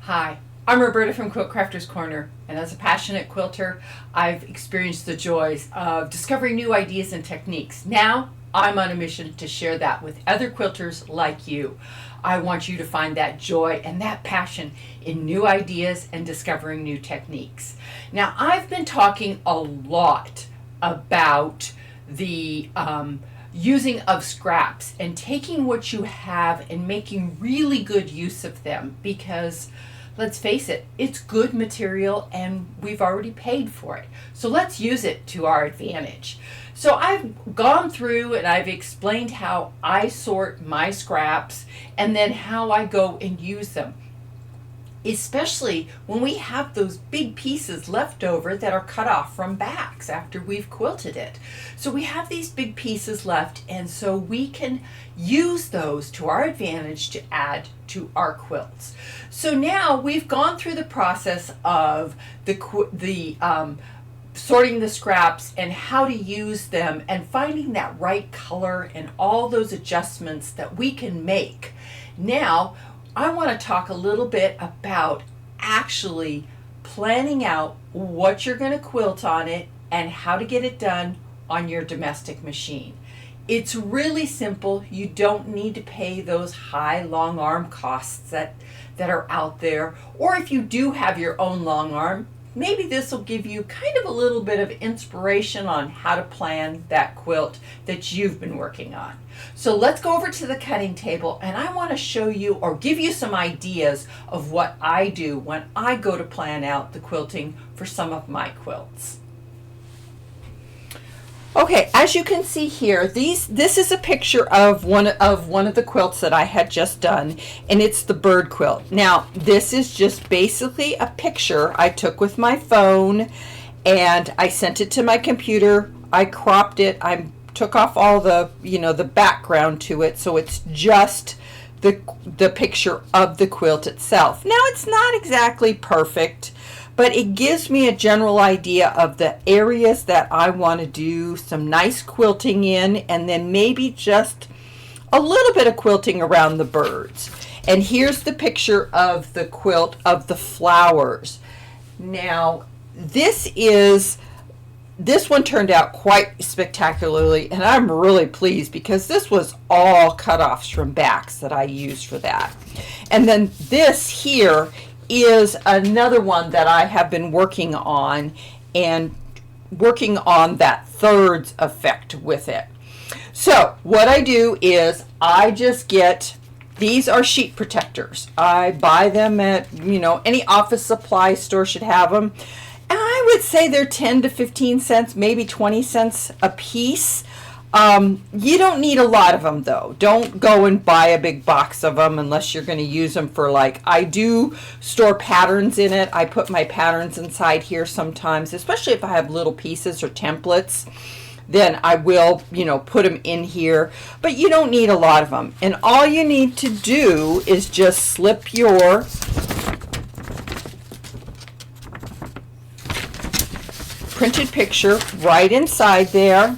Hi, I'm Roberta from Quilt Crafters Corner, and as a passionate quilter, I've experienced the joys of discovering new ideas and techniques. Now, I'm on a mission to share that with other quilters like you. I want you to find that joy and that passion in new ideas and discovering new techniques. Now, I've been talking a lot about the using of scraps and taking what you have and making really good use of them, because let's face it, it's good material and we've already paid for it. So let's use it to our advantage. So I've gone through and I've explained how I sort my scraps and then how I go and use them, especially when we have those big pieces left over that are cut off from backs after we've quilted it. So we have these big pieces left, and so we can use those to our advantage to add to our quilts. So now we've gone through the process of sorting the scraps and how to use them and finding that right color and all those adjustments that we can make. Now I want to talk a little bit about actually planning out what you're going to quilt on it and how to get it done on your domestic machine. It's really simple. You don't need to pay those high long arm costs that are out there. Or if you do have your own long arm, maybe this will give you kind of a little bit of inspiration on how to plan that quilt that you've been working on. So let's go over to the cutting table, and I want to show you or give you some ideas of what I do when I go to plan out the quilting for some of my quilts. Okay, as you can see here, this is a picture of one of the quilts that I had just done, and it's the bird quilt. Now, this is just basically a picture I took with my phone, and I sent it to my computer. I cropped it. I took off all the background to it, so it's just the picture of the quilt itself. Now, it's not exactly perfect, but it gives me a general idea of the areas that I want to do some nice quilting in, and then maybe just a little bit of quilting around the birds. And here's the picture of the quilt of the flowers. Now, this one turned out quite spectacularly, and I'm really pleased because this was all cut-offs from backs that I used for that. And then this here is another one that I have been working on, and working on that thirds effect with it. So what I do is I just get, these are sheet protectors. I buy them at, any office supply store should have them. And I would say they're 10 to 15 cents, maybe 20 cents a piece. You don't need a lot of them though. Don't go and buy a big box of them unless you're going to use them for, like, I do store patterns in it. I put my patterns inside here sometimes, especially if I have little pieces or templates, then I will, put them in here. But you don't need a lot of them. And all you need to do is just slip your printed picture right inside there.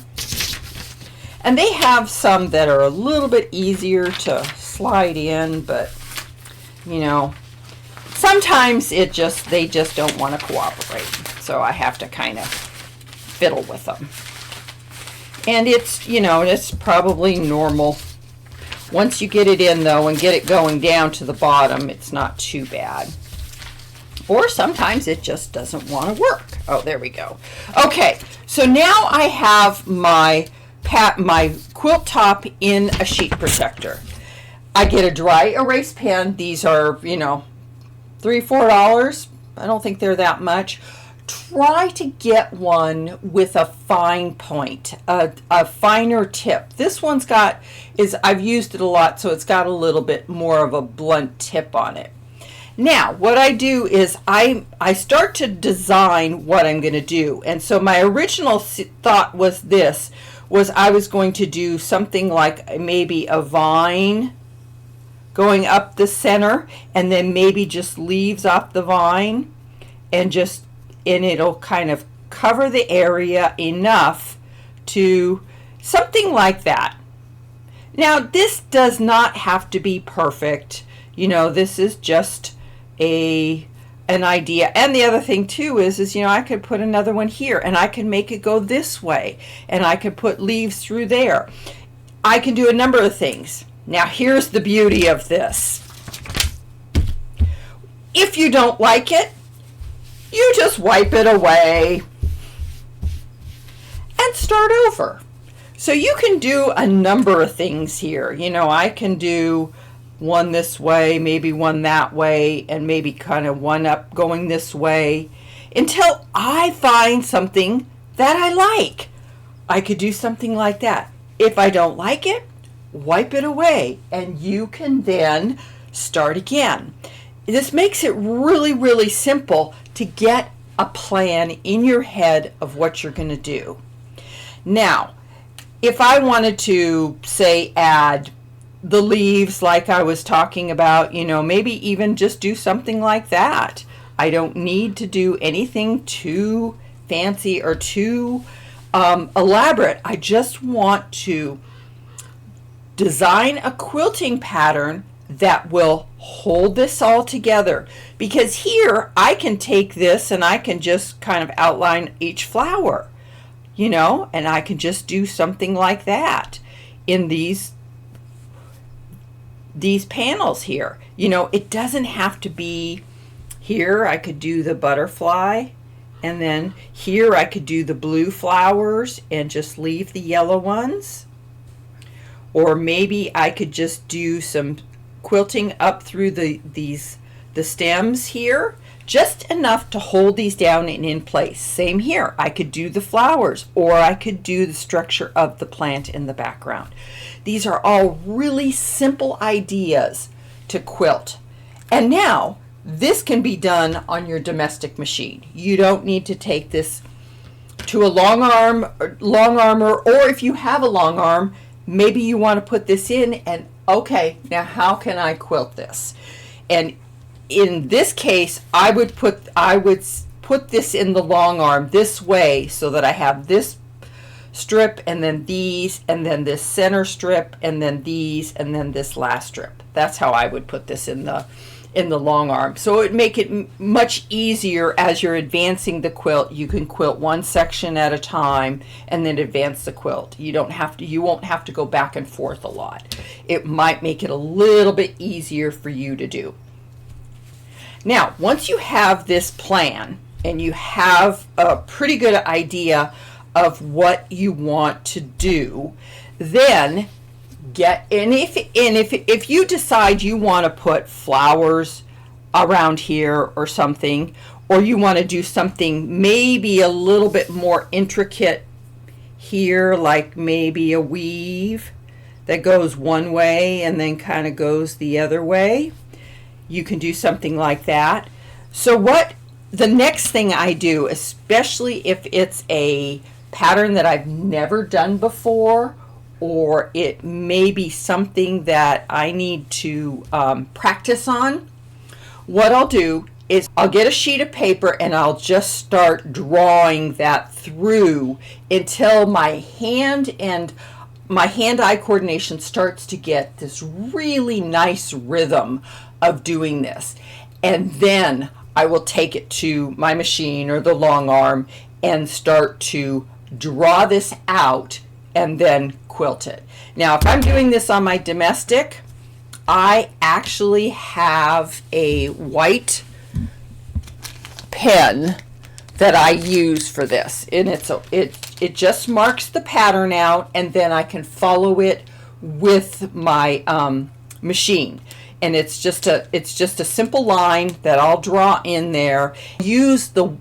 And they have some that are a little bit easier to slide in, but sometimes they just don't want to cooperate. So I have to kind of fiddle with them. And it's probably normal. Once you get it in though and get it going down to the bottom, it's not too bad. Or sometimes it just doesn't want to work. Oh, there we go. Okay, so now I have my quilt top in a sheet protector. I get a dry erase pen. These are, $3, $4. I don't think they're that much. Try to get one with a fine point, a finer tip. This one's I've used it a lot, so it's got a little bit more of a blunt tip on it. Now, what I do is I start to design what I'm going to do. And so my original thought was I was going to do something like maybe a vine going up the center, and then maybe just leaves off the vine, and it'll kind of cover the area enough to something like that. Now, this does not have to be perfect. This is just an idea. And the other thing too is you know, I could put another one here, and I can make it go this way, and I could put leaves through there. I can do a number of things. Now here's the beauty of this. If you don't like it, you just wipe it away and start over. So you can do a number of things here. You know, I can do one this way, maybe one that way, and maybe kind of one up going this way until I find something that I like. I could do something like that. If I don't like it, wipe it away, and you can then start again. This makes it really, really simple to get a plan in your head of what you're going to do. Now, if I wanted to, say, add the leaves like I was talking about, you know, maybe even just do something like that. I don't need to do anything too fancy or too elaborate. I just want to design a quilting pattern that will hold this all together, because here I can take this and I can just kind of outline each flower, you know, and I can just do something like that in these panels here. You know, it doesn't have to be here. I could do the butterfly, and then here I could do the blue flowers and just leave the yellow ones. Or maybe I could just do some quilting up through the stems here, just enough to hold these down and in place. Same here. I could do the flowers, or I could do the structure of the plant in the background. These are all really simple ideas to quilt. And now this can be done on your domestic machine. You don't need to take this to a long armer, or if you have a long arm, maybe you want to put this in and, okay, now how can I quilt this? And in this case, I would put this in the long arm this way, so that I have this strip, and then these, and then this center strip, and then these, and then this last strip. That's how I would put this in the long arm. So it would make it much easier as you're advancing the quilt. You can quilt one section at a time and then advance the quilt. You won't have to go back and forth a lot. It might make it a little bit easier for you to do. Now, once you have this plan and you have a pretty good idea of what you want to do, then if you decide you want to put flowers around here or something, or you want to do something maybe a little bit more intricate here, like maybe a weave that goes one way and then kind of goes the other way, you can do something like that. So the next thing I do, especially if it's a pattern that I've never done before, or it may be something that I need to practice on, what I'll do is I'll get a sheet of paper and I'll just start drawing that through until my hand-eye coordination starts to get this really nice rhythm of doing this. And then I will take it to my machine or the long arm and start to draw this out and then quilt it. Now, if I'm doing this on my domestic, I actually have a white pen that I use for this, and it just marks the pattern out, and then I can follow it with my machine. And it's just a simple line that I'll draw in there. Use the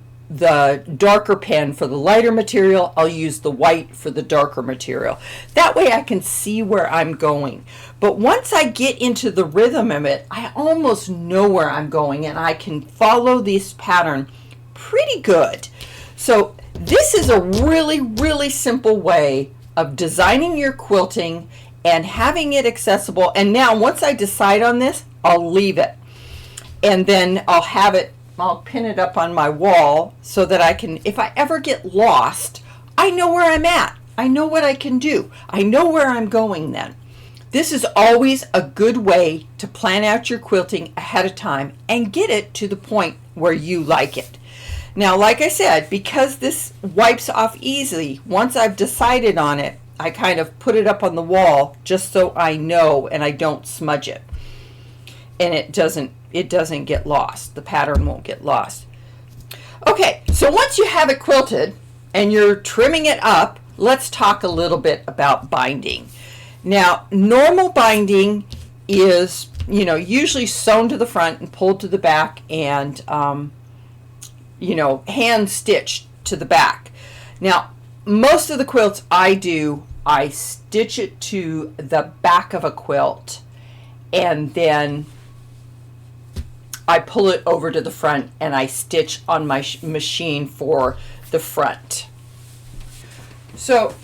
darker pen for the lighter material. I'll use the white for the darker material. That way I can see where I'm going. But once I get into the rhythm of it, I almost know where I'm going, and I can follow this pattern pretty good. So this is a really, really simple way of designing your quilting and having it accessible. And now once I decide on this, I'll leave it. And then I'll pin it up on my wall so that I can, if I ever get lost, I know where I'm at. I know what I can do. I know where I'm going then. This is always a good way to plan out your quilting ahead of time and get it to the point where you like it. Now, like I said, because this wipes off easily, once I've decided on it, I kind of put it up on the wall just so I know and I don't smudge it. And it doesn't get lost. The pattern won't get lost. Okay, so once you have it quilted and you're trimming it up, let's talk a little bit about binding. Now, normal binding is, usually sewn to the front and pulled to the back and, hand stitched to the back. Now, most of the quilts I do, I stitch it to the back of a quilt and then I pull it over to the front and I stitch on my machine for the front. So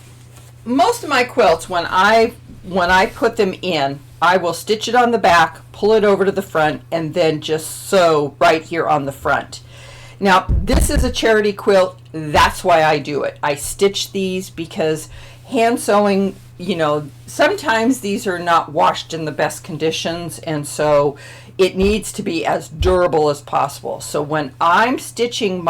most of my quilts, when I put them in, I will stitch it on the back, pull it over to the front, and then just sew right here on the front. Now, this is a charity quilt. That's why I do it. I stitch these because hand sewing, sometimes these are not washed in the best conditions, and so it needs to be as durable as possible. So when I'm stitching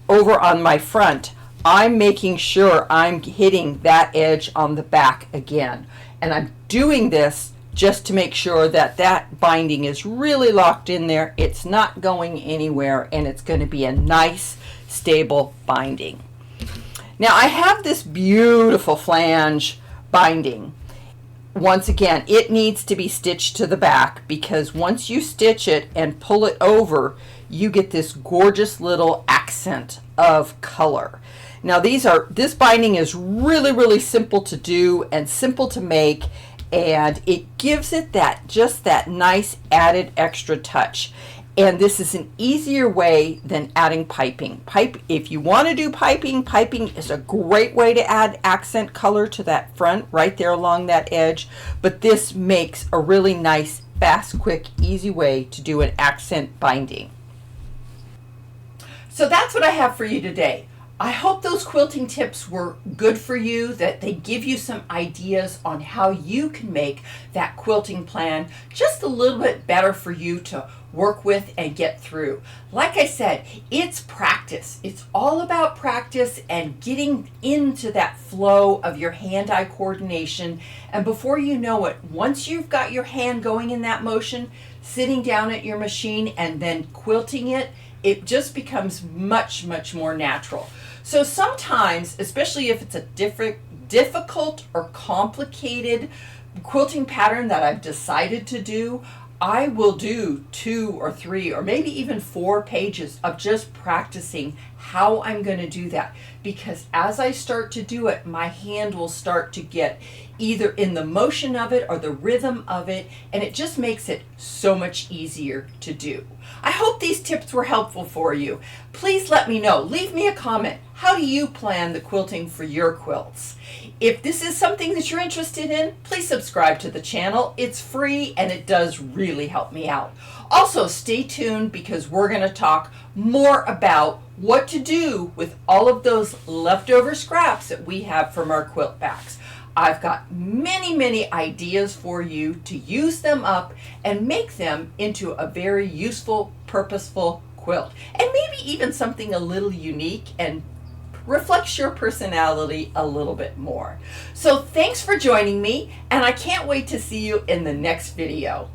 over on my front, I'm making sure I'm hitting that edge on the back again. And I'm doing this just to make sure that that binding is really locked in there. It's not going anywhere, and it's going to be a nice, stable binding. Now, I have this beautiful flange binding. Once again, it needs to be stitched to the back because once you stitch it and pull it over, you get this gorgeous little accent of color. Now, this binding is really, really simple to do and simple to make, and it gives it just that nice added extra touch. And this is an easier way than adding piping. If you want to do piping is a great way to add accent color to that front right there along that edge. But this makes a really nice, fast, quick, easy way to do an accent binding. So that's what I have for you today. I hope those quilting tips were good for you, that they give you some ideas on how you can make that quilting plan just a little bit better for you to work with and get through. Like I said, it's practice. It's all about practice and getting into that flow of your hand-eye coordination. And before you know it, once you've got your hand going in that motion, sitting down at your machine and then quilting it, it just becomes much, much more natural. So sometimes, especially if it's a difficult or complicated quilting pattern that I've decided to do, I will do 2 or 3 or maybe even 4 pages of just practicing how I'm going to do that. Because as I start to do it, my hand will start to get either in the motion of it or the rhythm of it, and it just makes it so much easier to do. I hope these tips were helpful for you. Please let me know. Leave me a comment. How do you plan the quilting for your quilts? If this is something that you're interested in, please subscribe to the channel. It's free and it does really help me out. Also, stay tuned because we're going to talk more about what to do with all of those leftover scraps that we have from our quilt backs. I've got many, many ideas for you to use them up and make them into a very useful, purposeful quilt. And maybe even something a little unique and reflects your personality a little bit more. So thanks for joining me, and I can't wait to see you in the next video.